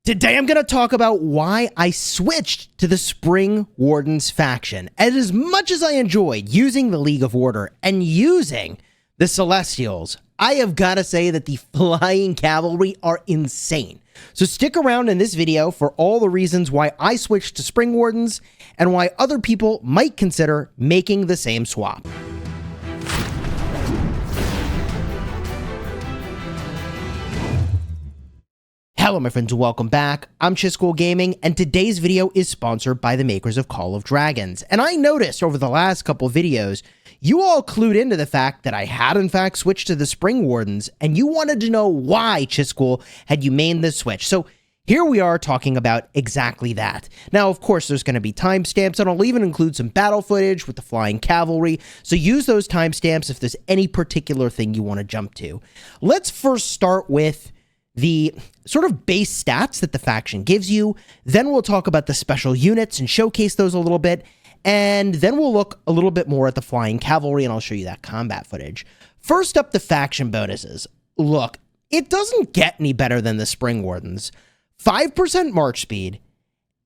Today I'm going to talk about why I switched to the Springwardens faction. And as much as I enjoyed using the League of Order and using the Celestials, I have got to say that the flying cavalry are insane. So stick around in this video for all the reasons why I switched to Springwardens and why other people might consider making the same swap. Hello my friends, welcome back. I'm Chisgule Gaming, and today's video is sponsored by the makers of Call of Dragons. And I noticed over the last couple videos, you all clued into the fact that I had in fact switched to the Springwardens, and you wanted to know why, Chisgule, had you made this switch. So here we are talking about exactly that. Now, of course, there's going to be timestamps, and I'll even include some battle footage with the flying cavalry, so use those timestamps if there's any particular thing you want to jump to. Let's first start with the sort of base stats that the faction gives you. Then we'll talk about the special units and showcase those a little bit. And then we'll look a little bit more at the flying cavalry, and I'll show you that combat footage. First up, the faction bonuses. Look, it doesn't get any better than the Springwardens. 5% march speed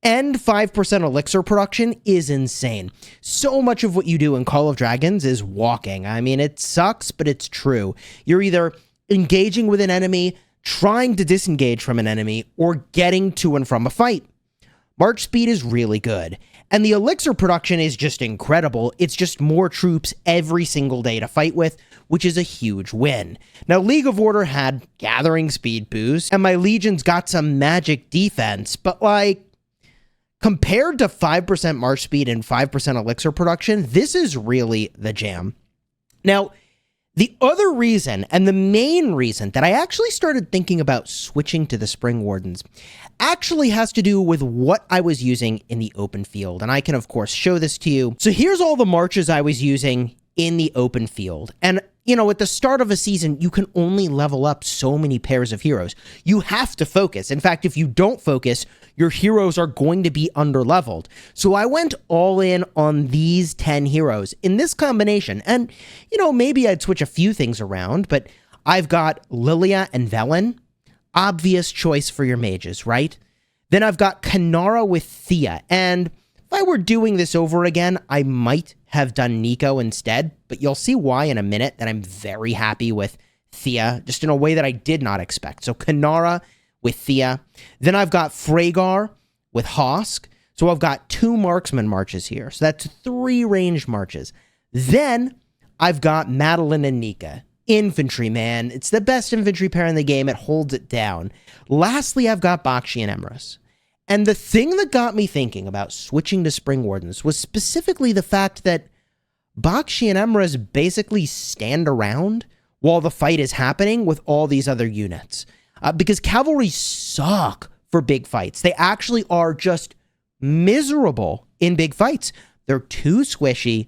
and 5% elixir production is insane. So much of what you do in Call of Dragons is walking. I mean, it sucks, but it's true. You're either engaging with an enemy, trying to disengage from an enemy, or getting to and from a fight. March speed is really good, and the elixir production is just incredible. It's just more troops every single day to fight with, which is a huge win. Now, League of Order had gathering speed boost, and my legions got some magic defense, but like, compared to 5% march speed and 5% elixir production, this is really the jam. Now, the other reason, and the main reason, that I actually started thinking about switching to the Springwardens actually has to do with what I was using in the open field. And I can, of course, show this to you. So here's all the marches I was using in the open field. And, you know, at the start of a season, you can only level up so many pairs of heroes. You have to focus. In fact, if you don't focus, your heroes are going to be underleveled. So I went all in on these 10 heroes in this combination. And, you know, maybe I'd switch a few things around, but I've got Lilia and Velen. Obvious choice for your mages, right? Then I've got Kanara with Thea. And if I were doing this over again, I might have done Nico instead, but you'll see why in a minute that I'm very happy with Thea, just in a way that I did not expect. So Kanara with Thea. Then I've got Freygar with Hosk. So I've got 2 marksman marches here. So that's 3 ranged marches. Then I've got Madeline and Nika. Infantry, man. It's the best infantry pair in the game. It holds it down. Lastly, I've got Bakshi and Emrys. And the thing that got me thinking about switching to Springwardens was specifically the fact that Bakshi and Emrys basically stand around while the fight is happening with all these other units. Because cavalry suck for big fights. They actually are just miserable in big fights. They're too squishy.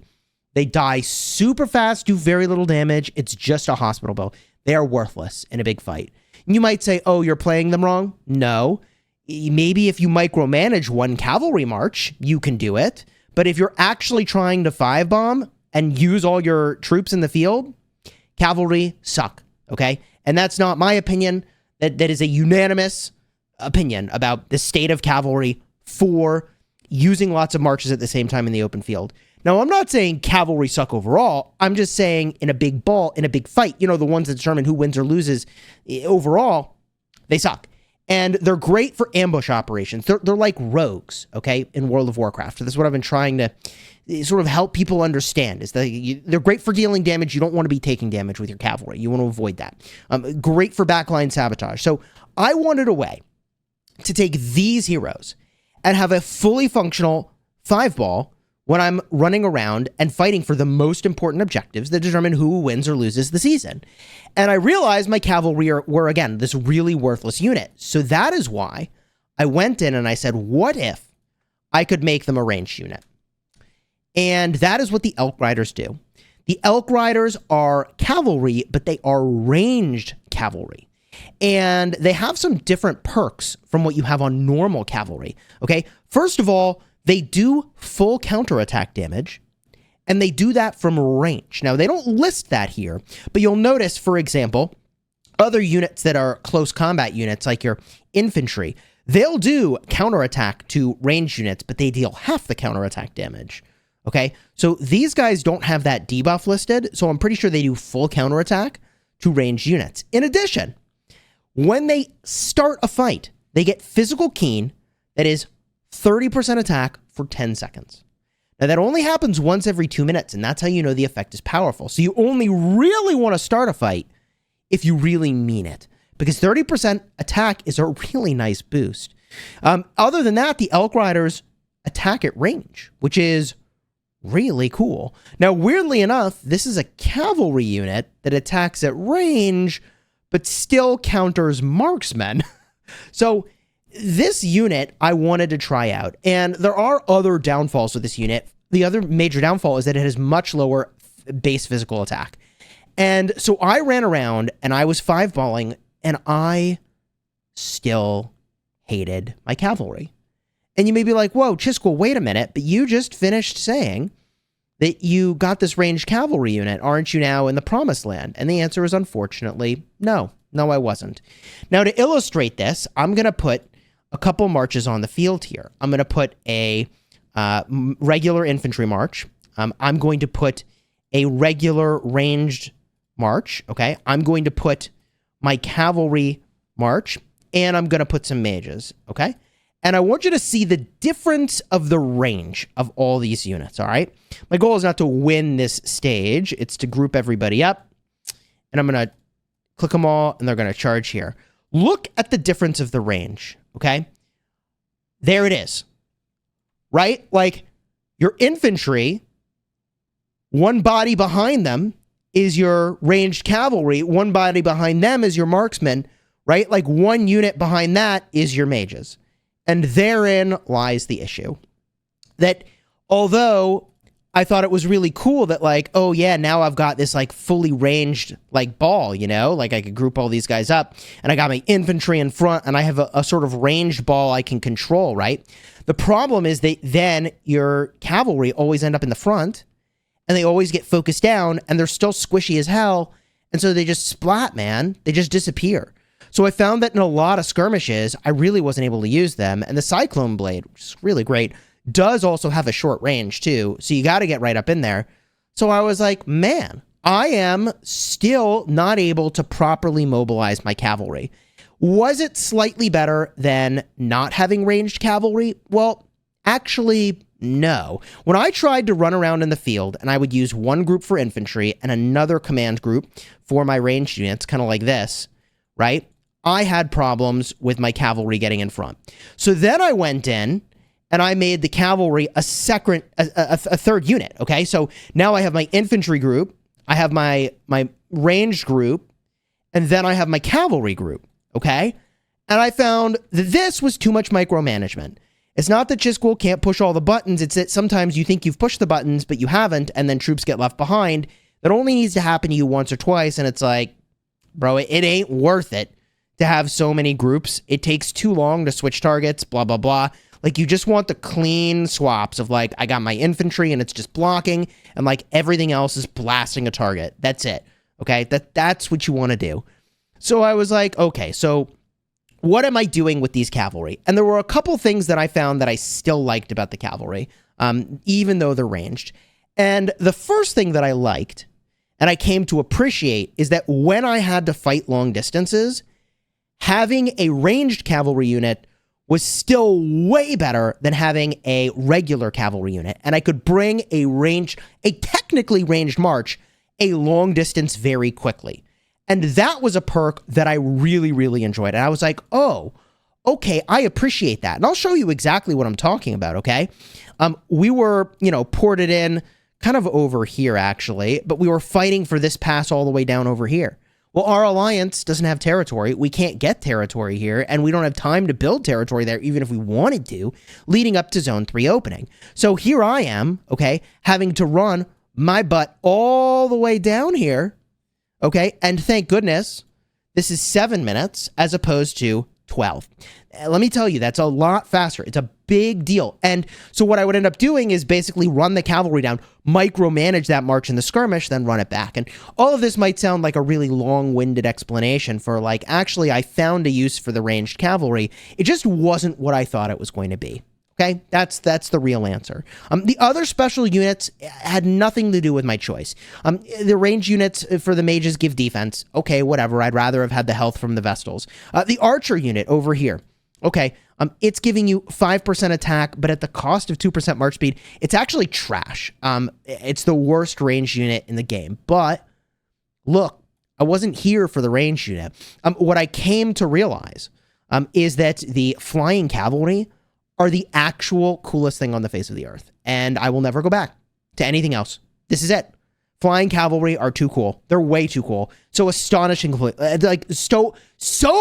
They die super fast, do very little damage. It's just a hospital bill. They are worthless in a big fight. And you might say, oh, you're playing them wrong? No. Maybe if you micromanage one cavalry march, you can do it. But if you're actually trying to 5-bomb and use all your troops in the field, cavalry suck, okay? And that's not my opinion. That is a unanimous opinion about the state of cavalry for using lots of marches at the same time in the open field. Now, I'm not saying cavalry suck overall. I'm just saying in a big fight, you know, the ones that determine who wins or loses overall, they suck. And they're great for ambush operations. They're like rogues, okay, in World of Warcraft. So that's what I've been trying to sort of help people understand, is that they're great for dealing damage. You don't want to be taking damage with your cavalry. You want to avoid that. Great for backline sabotage. So I wanted a way to take these heroes and have a fully functional 5-ball when I'm running around and fighting for the most important objectives that determine who wins or loses the season. And I realized my cavalry were, again, this really worthless unit. So that is why I went in and I said, what if I could make them a ranged unit? And that is what the Elk Riders do. The Elk Riders are cavalry, but they are ranged cavalry. And they have some different perks from what you have on normal cavalry. Okay, first of all, they do full counterattack damage, and they do that from range. Now, they don't list that here, but you'll notice, for example, other units that are close combat units, like your infantry, They'll do counterattack to ranged units, but they deal half the counterattack damage. Okay, so these guys don't have that debuff listed, so I'm pretty sure they do full counterattack to ranged units. In addition, when they start a fight, they get physical keen that is 30% attack for 10 seconds. Now, that only happens once every 2 minutes, and that's how you know the effect is powerful. So you only really want to start a fight if you really mean it, because 30% attack is a really nice boost. Other than that, the Elk Riders attack at range, which is really cool. Now, weirdly enough, this is a cavalry unit that attacks at range, but still counters marksmen. So this unit I wanted to try out, and there are other downfalls with this unit. The other major downfall is that it has much lower base physical attack. And so I ran around and I was 5-balling, and I still hated my cavalry. And you may be like, whoa, Chisgule, wait a minute, but you just finished saying that you got this ranged cavalry unit. Aren't you now in the promised land? And the answer is, unfortunately, no. No, I wasn't. Now, to illustrate this, I'm going to put a couple marches on the field here. I'm going to put a regular infantry march. I'm going to put a regular ranged march, okay? I'm going to put my cavalry march, and I'm going to put some mages, okay? And I want you to see the difference of the range of all these units, all right? My goal is not to win this stage. It's to group everybody up. And I'm going to click them all, and they're going to charge here. Look at the difference of the range, okay? There it is, right? Like, your infantry, one body behind them is your ranged cavalry. One body behind them is your marksmen, right? Like, one unit behind that is your mages. And therein lies the issue. That although I thought it was really cool that, like, oh yeah, now I've got this, like, fully ranged, like, ball, you know? Like, I could group all these guys up, and I got my infantry in front, and I have a sort of ranged ball I can control, right? The problem is that then your cavalry always end up in the front, and they always get focused down, and they're still squishy as hell, and so they just splat, man. They just disappear. So I found that in a lot of skirmishes, I really wasn't able to use them. And the Cyclone Blade, which is really great, does also have a short range too. So you got to get right up in there. So I was like, man, I am still not able to properly mobilize my cavalry. Was it slightly better than not having ranged cavalry? Well, actually, no. When I tried to run around in the field and I would use one group for infantry and another command group for my ranged units, kind of like this, right? I had problems with my cavalry getting in front. So then I went in and I made the cavalry a third unit, okay? So now I have my infantry group, I have my ranged group, and then I have my cavalry group, okay? And I found that this was too much micromanagement. It's not that Chisgule can't push all the buttons, it's that sometimes you think you've pushed the buttons, but you haven't, and then troops get left behind. That only needs to happen to you once or twice, and it's like, bro, it ain't worth it to have so many groups. It takes too long to switch targets, blah, blah, blah. Like, you just want the clean swaps of, like, I got my infantry and it's just blocking, and, like, everything else is blasting a target. That's it, okay? That's what you want to do. So I was like, okay, so what am I doing with these cavalry? And there were a couple things that I found that I still liked about the cavalry, even though they're ranged. And the first thing that I liked, and I came to appreciate, is that when I had to fight long distances, having a ranged cavalry unit was still way better than having a regular cavalry unit. And I could bring a technically ranged march a long distance very quickly. And that was a perk that I really, really enjoyed. And I was like, oh, okay, I appreciate that. And I'll show you exactly what I'm talking about, okay? We were, ported in kind of over here, actually, but we were fighting for this pass all the way down over here. Well, our alliance doesn't have territory. We can't get territory here, and we don't have time to build territory there, even if we wanted to, leading up to Zone 3 opening. So here I am, okay, having to run my butt all the way down here, okay, and thank goodness this is 7 minutes as opposed to 12. Let me tell you, that's a lot faster. It's a big deal. And so what I would end up doing is basically run the cavalry down, micromanage that march in the skirmish, then run it back. And all of this might sound like a really long-winded explanation for like, actually, I found a use for the ranged cavalry. It just wasn't what I thought it was going to be. Okay, that's the real answer. The other special units had nothing to do with my choice. The range units for the mages give defense. Okay, whatever. I'd rather have had the health from the Vestals. The archer unit over here. Okay, it's giving you 5% attack, but at the cost of 2% march speed. It's actually trash. It's the worst range unit in the game. But look, I wasn't here for the range unit. What I came to realize is that the flying cavalry are the actual coolest thing on the face of the earth. And I will never go back to anything else. This is it. Flying cavalry are too cool. They're way too cool. So astonishing, like so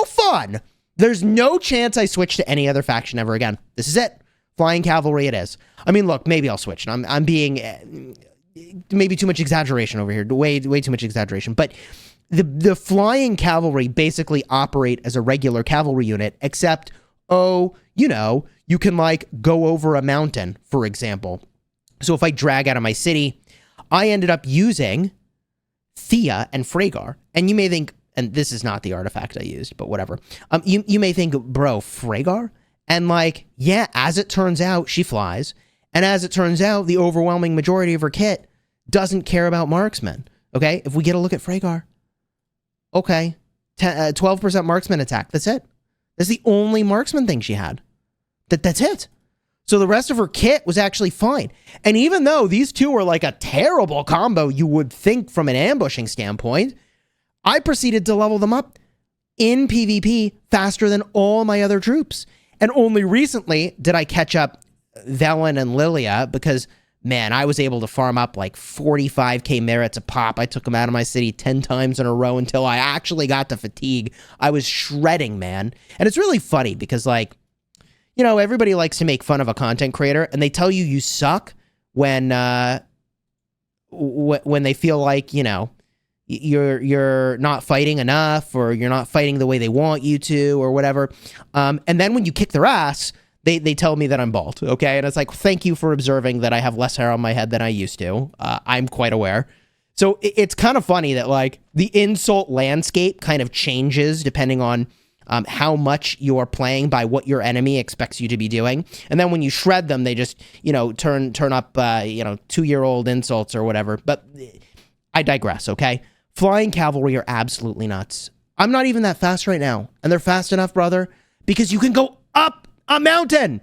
fun. There's no chance I switch to any other faction ever again. This is it. Flying cavalry it is. I mean, look, maybe I'll switch. I'm being maybe too much exaggeration over here. Way too much exaggeration. But the flying cavalry basically operate as a regular cavalry unit, except, oh, you know, you can like go over a mountain, for example. So if I drag out of my city, I ended up using Thea and Freygar. And you may think, and this is not the artifact I used, but whatever. You may think, bro, Freygar? And like, yeah, as it turns out, she flies. And as it turns out, the overwhelming majority of her kit doesn't care about marksmen. Okay, if we get a look at Freygar. Okay, 12% marksman attack. That's it. That's the only marksman thing she had. That's it. So the rest of her kit was actually fine. And even though these two are like a terrible combo, you would think from an ambushing standpoint, I proceeded to level them up in PvP faster than all my other troops. And only recently did I catch up Velen and Lilia because, man, I was able to farm up like 45k merits a pop. I took them out of my city 10 times in a row until I actually got to fatigue. I was shredding, man. And it's really funny because, like, you know, everybody likes to make fun of a content creator, and they tell you you suck when they feel like, you know, you're not fighting enough, or you're not fighting the way they want you to, or whatever. And then when you kick their ass, they tell me that I'm bald, okay? And it's like, thank you for observing that I have less hair on my head than I used to. I'm quite aware. So it's kind of funny that, like, the insult landscape kind of changes depending on how much you're playing by what your enemy expects you to be doing. And then when you shred them, they just, you know, turn up, you know, 2-year-old insults or whatever. But I digress, okay? Flying cavalry are absolutely nuts. I'm not even that fast right now. And they're fast enough, brother, because you can go up a mountain.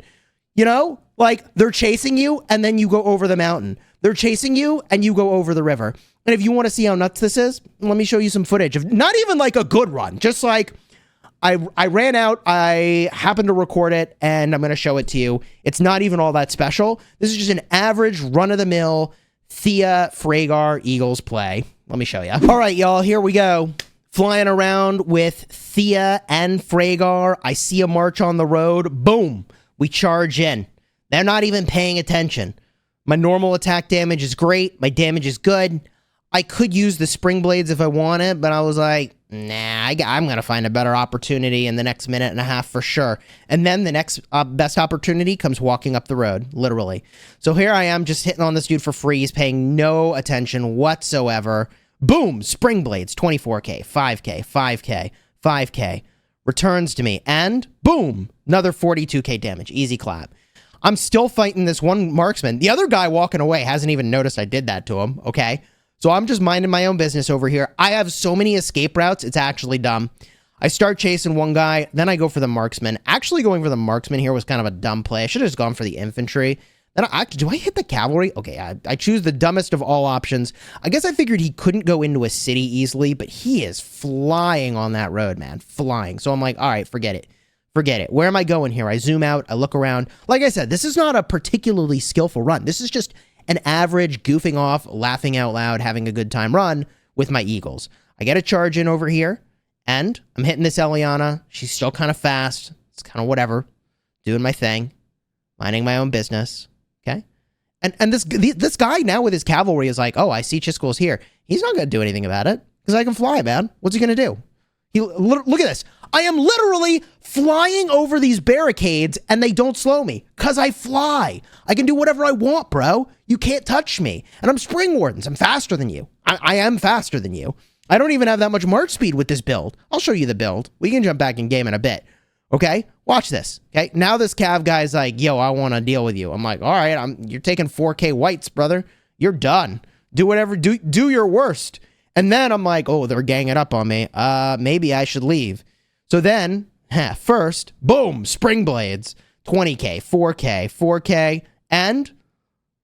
You know? Like, they're chasing you, and then you go over the mountain. They're chasing you, and you go over the river. And if you want to see how nuts this is, let me show you some footage of not even like a good run. Just like, I ran out, I happened to record it, and I'm going to show it to you. It's not even all that special. This is just an average run-of-the-mill Thea, Freygar, Eagles play. Let me show you. All right, y'all, here we go. Flying around with Thea and Freygar. I see a march on the road. Boom. We charge in. They're not even paying attention. My normal attack damage is great. My damage is good. I could use the spring blades if I wanted, but I was like, nah, I'm going to find a better opportunity in the next minute and a half for sure. And then the next best opportunity comes walking up the road, literally. So here I am just hitting on this dude for free. He's paying no attention whatsoever. Boom, spring blades, 24k, 5k, 5k, 5k. Returns to me, and boom, another 42k damage. Easy clap. I'm still fighting this one marksman. The other guy walking away hasn't even noticed I did that to him, okay? So I'm just minding my own business over here. I have so many escape routes, it's actually dumb. I start chasing one guy, then I go for the marksman. Actually going for the marksman here was kind of a dumb play. I should have just gone for the infantry. Then do I hit the cavalry? Okay, I choose the dumbest of all options. I guess I figured he couldn't go into a city easily, but he is flying on that road, man. Flying. So I'm like, all right, forget it. Forget it. Where am I going here? I zoom out, I look around. Like I said, this is not a particularly skillful run. This is just an average goofing off, laughing out loud, having a good time run with my Eagles. I get a charge in over here, and I'm hitting this Eliana. She's still kind of fast. It's kind of whatever. Doing my thing. Minding my own business. Okay? And this guy now with his cavalry is like, oh, I see Chisgule's here. He's not going to do anything about it, because I can fly, man. What's he going to do? Look at this. I am literally flying over these barricades and they don't slow me because I fly. I can do whatever I want, bro. You can't touch me. And I'm Springwardens. I'm faster than you. I am faster than you. I don't even have that much march speed with this build. I'll show you the build. We can jump back in game in a bit. Okay, watch this. Okay, now this cav guy's like, yo, I want to deal with you. I'm like, all right, you're taking 4K whites, brother. You're done. Do whatever, do your worst. And then I'm like, oh, they're ganging up on me. Maybe I should leave. So then, first, boom, spring blades, 20K, 4K, 4K, and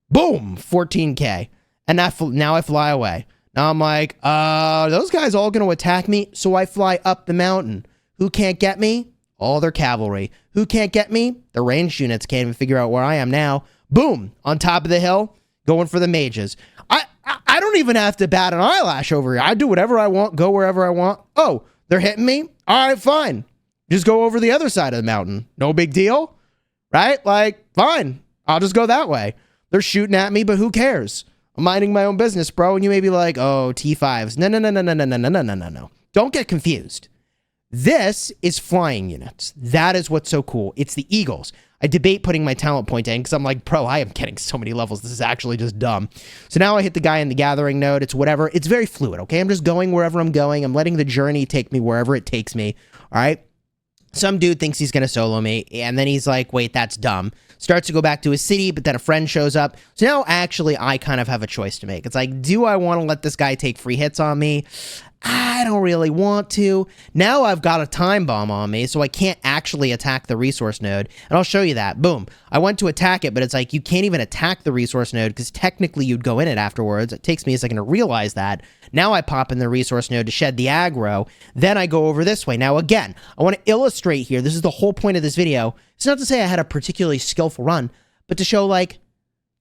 boom, 14K. And now I fly away. Now I'm like, those guys all going to attack me, so I fly up the mountain. Who can't get me? All their cavalry. Who can't get me? The ranged units can't even figure out where I am now. Boom, on top of the hill, going for the mages. I don't even have to bat an eyelash over here. I do whatever I want, go wherever I want. Oh, they're hitting me? All right, fine. Just go over the other side of the mountain. No big deal, right? Like, fine. I'll just go that way. They're shooting at me, but who cares? I'm minding my own business, bro. And you may be like, oh, T5s. No. Don't get confused. This is flying units. That is what's so cool. It's the Eagles. I debate putting my talent point in because I'm like, bro, I am getting so many levels. This is actually just dumb. So now I hit the guy in the gathering node. It's whatever. It's very fluid, okay? I'm just going wherever I'm going. I'm letting the journey take me wherever it takes me, all right? Some dude thinks he's going to solo me, and then he's like, wait, that's dumb. Starts to go back to his city, but then a friend shows up. So now actually I kind of have a choice to make. It's like, do I want to let this guy take free hits on me? I don't really want to. Now I've got a time bomb on me, so I can't actually attack the resource node. And I'll show you that. Boom. I went to attack it, but it's like you can't even attack the resource node because technically you'd go in it afterwards. It takes me a second to realize that. Now I pop in the resource node to shed the aggro. Then I go over this way. Now again, I want to illustrate here. This is the whole point of this video. It's not to say I had a particularly skillful run, but to show like,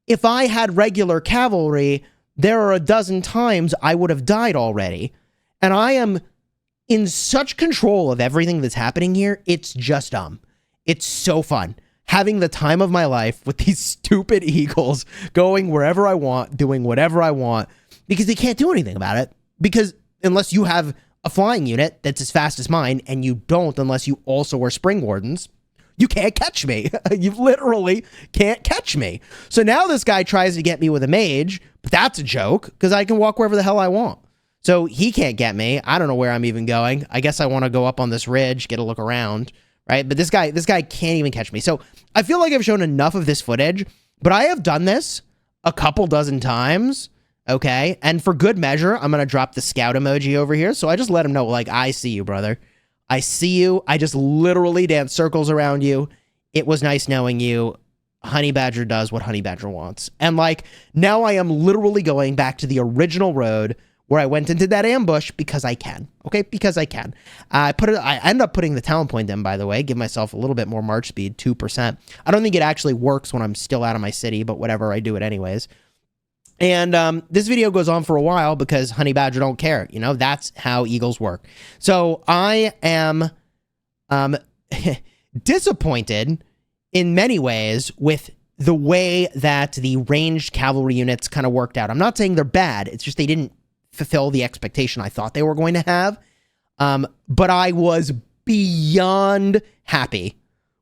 if I had regular cavalry, there are a dozen times I would have died already. And I am in such control of everything that's happening here. It's just dumb. It's so fun. Having the time of my life with these stupid eagles going wherever I want, doing whatever I want, because they can't do anything about it. Because unless you have a flying unit that's as fast as mine, and you don't unless you also are Springwardens, you can't catch me. You literally can't catch me. So now this guy tries to get me with a mage, but that's a joke because I can walk wherever the hell I want. So he can't get me. I don't know where I'm even going. I guess I want to go up on this ridge, get a look around, right? But this guy can't even catch me. So I feel like I've shown enough of this footage, but I have done this a couple dozen times, okay? And for good measure, I'm going to drop the scout emoji over here. So I just let him know, like, I see you, brother. I see you. I just literally dance circles around you. It was nice knowing you. Honey Badger does what Honey Badger wants. And like, now I am literally going back to the original road where I went into that ambush because I can. Okay, because I can. I end up putting the talent point in, by the way, give myself a little bit more march speed, 2%. I don't think it actually works when I'm still out of my city, but whatever, I do it anyways. And this video goes on for a while because Honey Badger don't care. You know, that's how eagles work. So I am disappointed in many ways with the way that the ranged cavalry units kind of worked out. I'm not saying they're bad. It's just they didn't fulfill the expectation I thought they were going to have. But I was beyond happy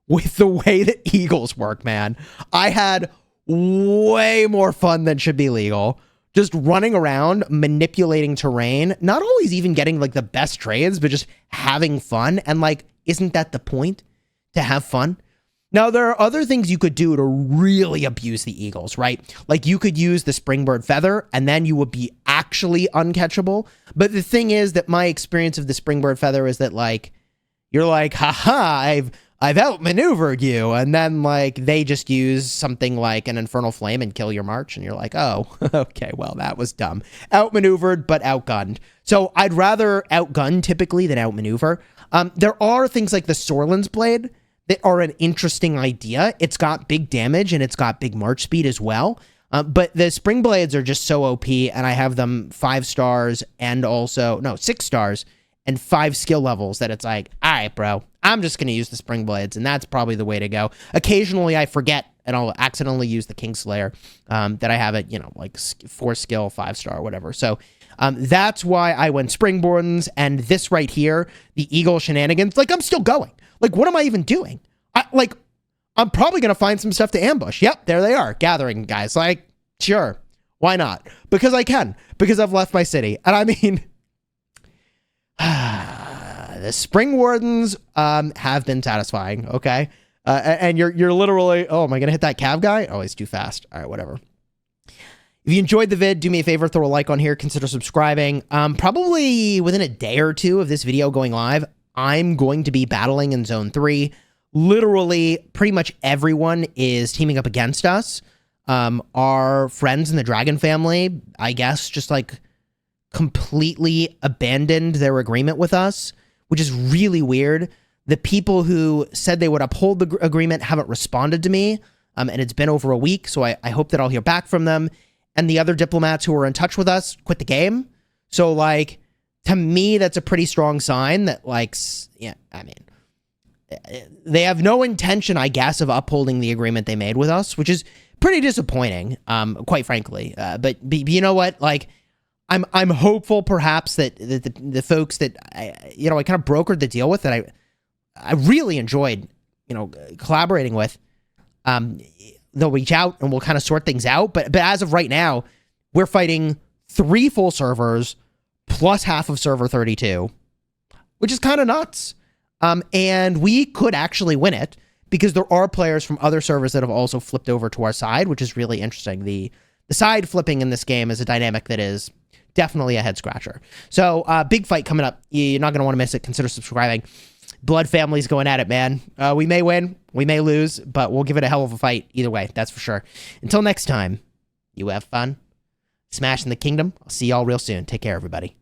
with the way that eagles work, man. I had way more fun than should be legal. Just running around, manipulating terrain, not always even getting like the best trades, but just having fun. And like, isn't that the point? To have fun? Now, there are other things you could do to really abuse the eagles, right? Like you could use the springbird feather and then you would be actually uncatchable. But the thing is that my experience of the springbird feather is that like, you're like, haha, I've outmaneuvered you. And then like, they just use something like an infernal flame and kill your march. And you're like, oh, okay, well, that was dumb. Outmaneuvered, but outgunned. So I'd rather outgun typically than outmaneuver. There are things like the Sorlin's blade that are an interesting idea. It's got big damage and it's got big march speed as well. But the spring blades are just so OP, and I have them 5 stars and also, no, 6 stars and 5 skill levels that it's like, all right, bro, I'm just going to use the spring blades, and that's probably the way to go. Occasionally I forget and I'll accidentally use the Kingslayer that I have at, you know, like 4 skill, 5 star, whatever. So That's why I went Springwardens, and this right here, the Eagle shenanigans, like, I'm still going. Like, what am I even doing? I'm probably going to find some stuff to ambush. Yep, there they are, gathering, guys. Like, sure, why not? Because I can, because I've left my city. And I mean, the Springwardens have been satisfying, okay? And you're literally, oh, am I going to hit that cav guy? Oh, he's too fast. All right, whatever. If you enjoyed the vid, do me a favor, throw a like on here, consider subscribing. Probably within a day or two of this video going live, I'm going to be battling in Zone 3. Literally, pretty much everyone is teaming up against us. Our friends in the Dragon family, I guess, just like completely abandoned their agreement with us, which is really weird. The people who said they would uphold the agreement haven't responded to me, and it's been over a week, so I hope that I'll hear back from them. And the other diplomats who were in touch with us quit the game. So, like, to me, that's a pretty strong sign that, like, yeah, I mean, they have no intention, I guess, of upholding the agreement they made with us, which is pretty disappointing, quite frankly. But you know what? Like, I'm hopeful, perhaps, that the folks that I kind of brokered the deal with, that I really enjoyed, collaborating with, they'll reach out and we'll kind of sort things out. But as of right now, we're fighting 3 full servers plus half of server 32, which is kind of nuts. And we could actually win it because there are players from other servers that have also flipped over to our side, which is really interesting. The side flipping in this game is a dynamic that is definitely a head scratcher. So big fight coming up. You're not going to want to miss it. Consider subscribing. Blood family's going at it, man. We may win, we may lose, but we'll give it a hell of a fight either way, that's for sure. Until next time, you have fun. Smashing the kingdom. I'll see y'all real soon. Take care, everybody.